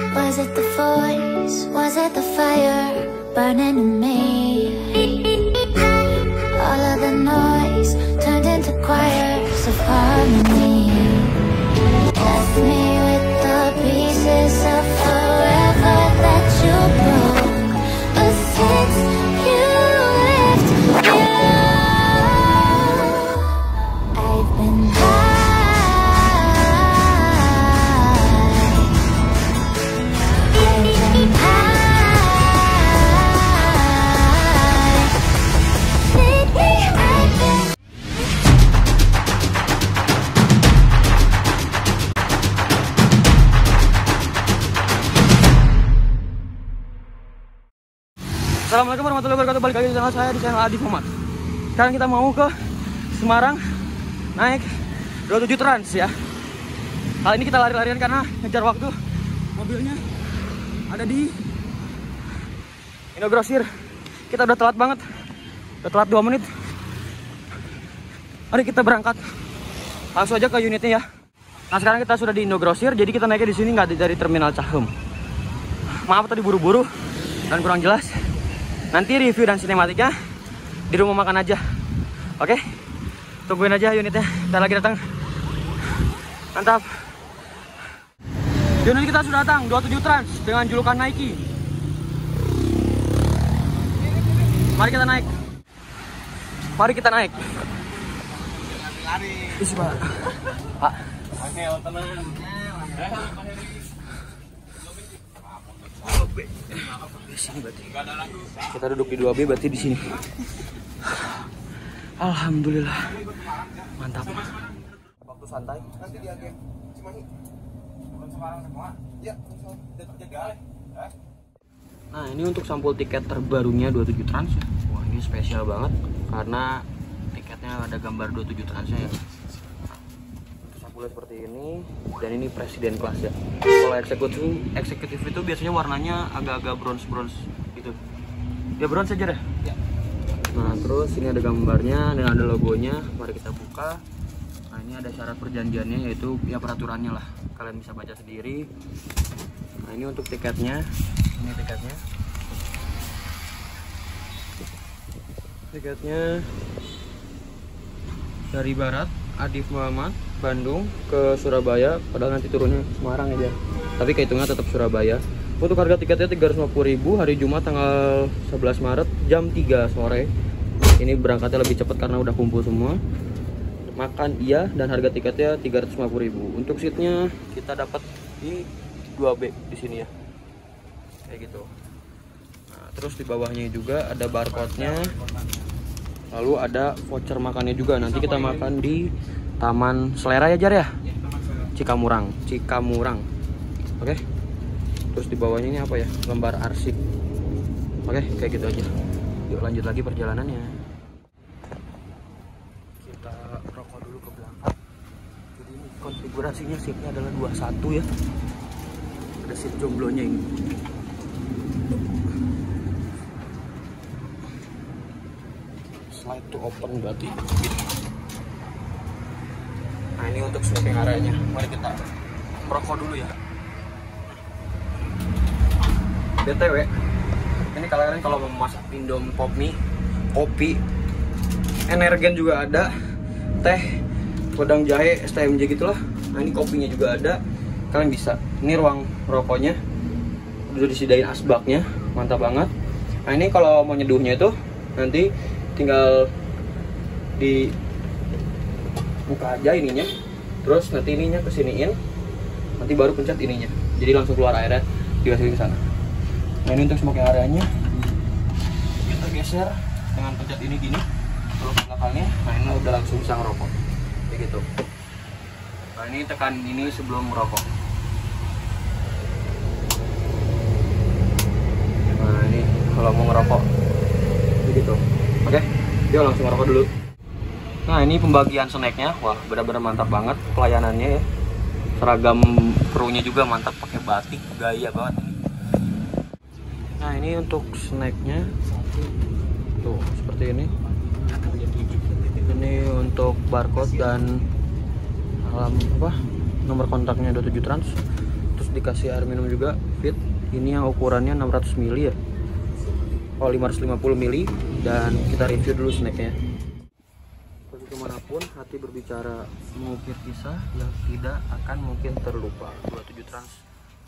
Was it the voice? Was it the fire burning in me? All of the noise turned into choirs of harmony. Left me with the pieces of forever that you broke. But since you left me alone, I've been high. Assalamualaikum warahmatullahi wabarakatuh. Balik lagi di channel saya, di channel Adi Muhammad. Sekarang kita mau ke Semarang naik 27 Trans ya. Kali ini kita lari-larian karena ngejar waktu. Mobilnya ada di Indogrosir. Kita udah telat banget. Udah telat 2 menit. Mari kita berangkat. Langsung aja ke unitnya ya. Nah, sekarang kita sudah di Indogrosir, jadi kita naiknya di sini nggak dari Terminal Cahem. Maaf tadi buru-buru dan kurang jelas. Nanti review dan sinematiknya di rumah makan aja. Oke? Tungguin aja unitnya. Ntar lagi datang. Mantap. Unit kita sudah datang, 27 Trans dengan julukan Nike. Mari kita naik. Mari kita naik. Lari. Isi, Pak. Pak. Oke, teman. Di sini berarti. Kita duduk di 2B berarti di sini. Alhamdulillah. Mantap. Waktu santai. Nanti di agen Cimahi. Bukan Semarang semua. Ya, Tegal. Nah, ini untuk sampul tiket terbarunya 27 Trans ya. Wah, ini spesial banget karena tiketnya ada gambar 27 Transnya ya. Sampulnya seperti ini, dan ini presiden kelas ya. Kalau eksekutif itu biasanya warnanya agak-agak bronze gitu. Ya bronze aja deh. Ya. Nah, terus ini ada gambarnya dan ada logonya. Mari kita buka. Nah, ini ada syarat perjanjiannya, yaitu ya peraturannya lah. Kalian bisa baca sendiri. Nah, ini untuk tiketnya. Ini tiketnya. Tiketnya dari Barat, Adif Muhammad, Bandung ke Surabaya, padahal nanti turunnya Semarang aja. Tapi kehitungnya tetap Surabaya. Untuk harga tiketnya 350.000, hari Jumat tanggal 11 Maret jam 3 sore. Ini berangkatnya lebih cepat karena udah kumpul semua. Makan iya, dan harga tiketnya 350.000. Untuk seatnya kita dapat di 2B di sini ya. Kayak gitu. Nah, terus di bawahnya juga ada barcode-nya. Lalu ada voucher makannya juga. Nanti kita makan di Taman Selera ya, Jar ya? Cikamurang. Oke. Terus di bawahnya ini apa ya? Lembar arsip. Oke, kayak gitu aja. Yuk lanjut lagi perjalanannya. Kita rokok dulu ke belakang. Jadi ini konfigurasinya seatnya adalah 21 ya. Ada seat jomblonya ini. Slide to open berarti. Nah, ini untuk smoking area-nya. Mari kita merokok dulu ya. BTW, ini kalian kalau mau masak Indomie kopi, energen juga ada, teh, wedang jahe, STMJ gitulah. Nah, ini kopinya juga ada. Kalian bisa. Ini ruang rokoknya. Udah disediain asbaknya, mantap banget. Nah, ini kalau mau nyeduhnya itu nanti tinggal dibuka aja ininya, terus nanti ininya kesiniin, nanti baru pencet ininya, jadi langsung keluar airnya dimasukin ke sana. Nah, ini untuk smoking areanya kita geser dengan pencet ini gini, terus belakangnya. Nah, ini udah langsung bisa ngerokok kayak gitu. Nah, ini tekan ini sebelum merokok. Nah, ini kalau mau ngerokok begitu. Oke, dia langsung ngerokok dulu. Nah, ini pembagian snacknya. Wah, benar-benar mantap banget pelayanannya ya. Seragam krunya juga mantap, pakai batik, gaya banget. Nah, ini untuk snacknya tuh seperti ini. Ini untuk barcode dan nomor kontaknya 27 Trans. Terus dikasih air minum juga fit. Ini yang ukurannya 600 ml ya. Oh 550 ml. Dan kita review dulu snacknya. Pergi kemanapun hati berbicara, mengukir kisah yang tidak akan mungkin terlupa. 27 Trans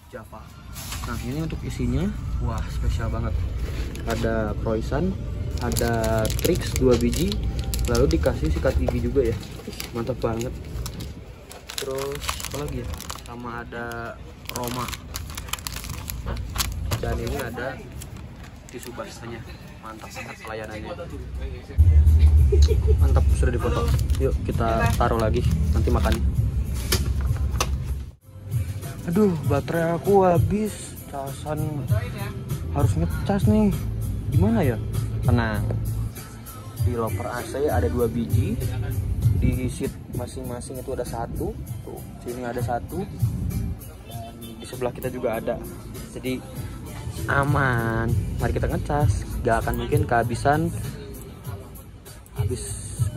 Java. Nah ini untuk isinya, wah spesial banget. Ada croissant, ada Trix 2 biji, lalu dikasih sikat gigi juga ya. Mantap banget. Terus apa lagi ya? Sama ada Roma. Dan ini ada tisu basahnya. Mantap banget pelayanannya. Mantap, sudah dipoto. Yuk kita taruh lagi, nanti makan. Aduh, baterai aku habis. Casan harus ngecas nih. Gimana ya? Tenang. Di loper AC ada 2 biji. Di seat masing-masing itu ada 1. Tuh, sini ada 1. Dan di sebelah kita juga ada. Jadi aman. Mari kita ngecas. Gak akan mungkin kehabisan habis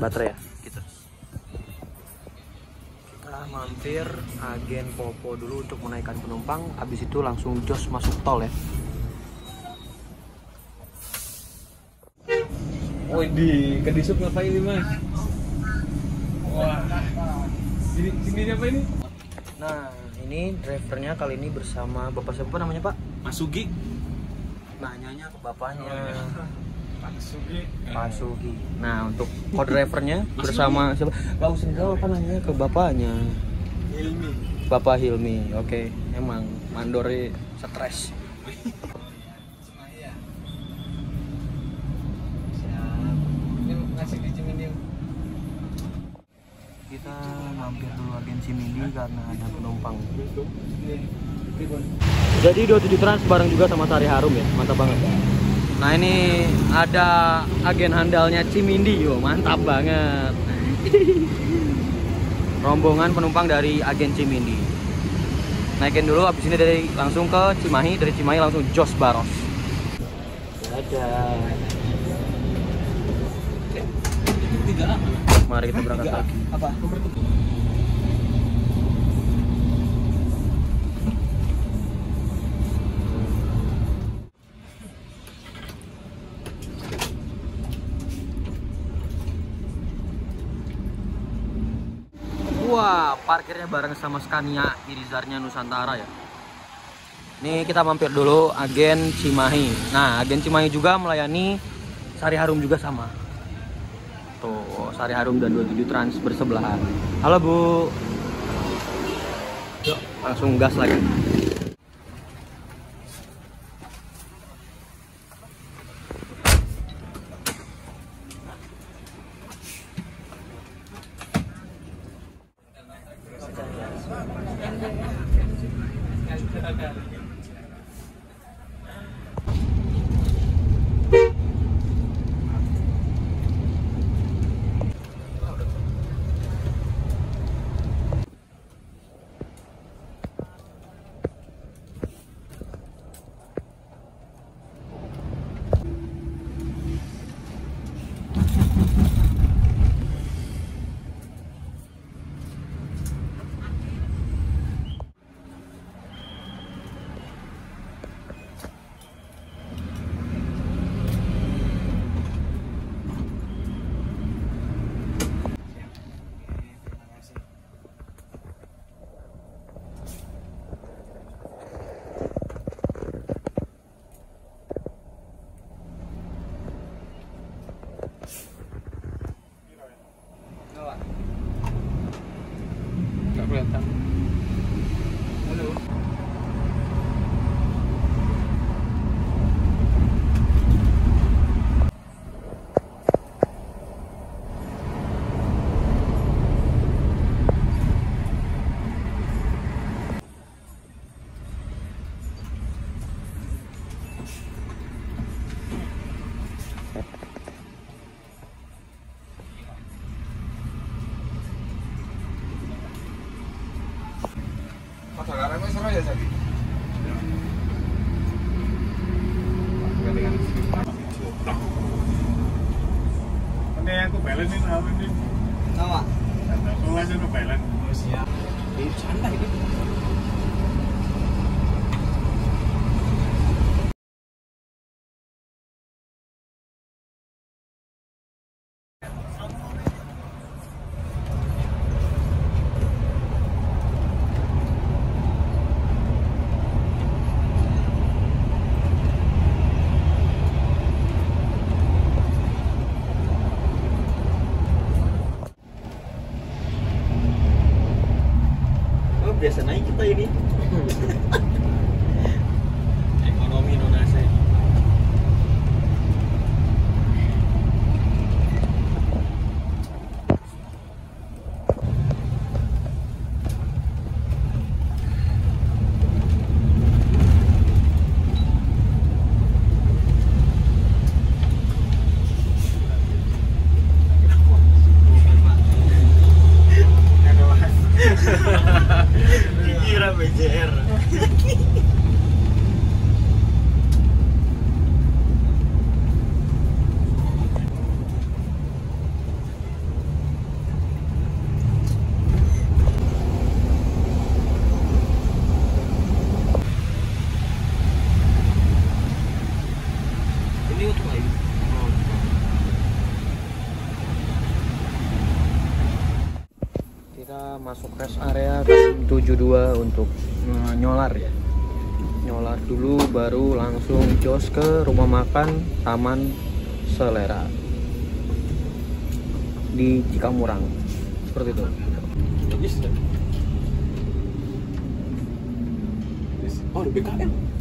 baterai ya. Gitu. Kita mampir agen Popo dulu untuk menaikkan penumpang. Habis itu langsung jos masuk tol ya. Woi di kedisup ngapain nih mas? Wah, sini apa ini? Nah ini drivernya kali ini bersama bapak siapa namanya pak? Mas Sugi. Nanyanya ke bapaknya. Pak Sugi. Pak Sugi. Nah untuk co-drivernya bersama siapa? Gak usah jawab apa namanya ke bapaknya. Hilmi. Bapak Hilmi. Oke, emang mandori stres. Kita mampir dulu agen Cimindi karena ada penumpang. Jadi 27 Trans bareng juga sama Sari Harum ya, mantap banget. Nah ini ada agen handalnya Cimindi, yo mantap banget. Rombongan penumpang dari agen Cimindi. Naikin dulu, abis ini langsung ke Cimahi, dari Cimahi langsung jos Baros. Dadah. Mari kita berangkat lagi. Apa? Wah, parkirnya bareng sama Scania Irizarnya Nusantara ya. Nih kita mampir dulu agen Cimahi. Nah, agen Cimahi juga melayani Sari Harum juga sama. Tuh, Sari Harum dan 27 Trans bersebelahan. Halo Bu. Yuk, langsung gas lagi. Nggak kelihatan. Halo. Sekarang mas seru ya Sagi? Oke, aku balen nih, apa nih? Apa? Aku langsung ke balen. Siap. Di sana ini. masuk rest area 72 untuk nyolar ya. Nyolar dulu baru langsung jos ke rumah makan Taman Selera di Cikamurang. Seperti itu. Oh, ada BKM.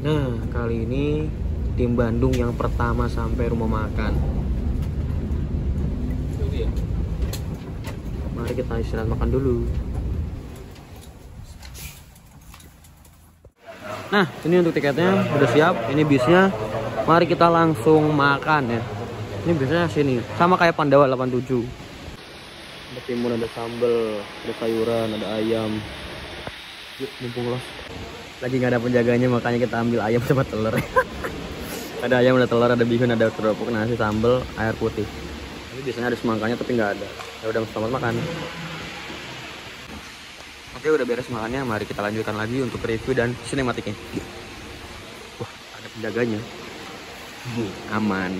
Nah, kali ini tim Bandung yang pertama sampai rumah makan. Mari kita istirahat makan dulu. Nah, ini untuk tiketnya udah siap. Ini bisnya. Mari kita langsung makan ya. Ini biasanya sini. Sama kayak Pandawa 87. Ada timun, ada sambal, ada sayuran, ada ayam. Yuk, mumpung los. Lagi nggak ada penjaganya, makanya kita ambil ayam sama telur. Ada ayam, ada telur, ada bihun, ada kerupuk, nasi, sambal, air putih. Tapi biasanya ada semangkanya tapi nggak ada. Ya udah, selamat makan. Oke, udah beres makannya. Mari kita lanjutkan lagi untuk review dan sinematiknya. Wah, ada penjaganya. Aman.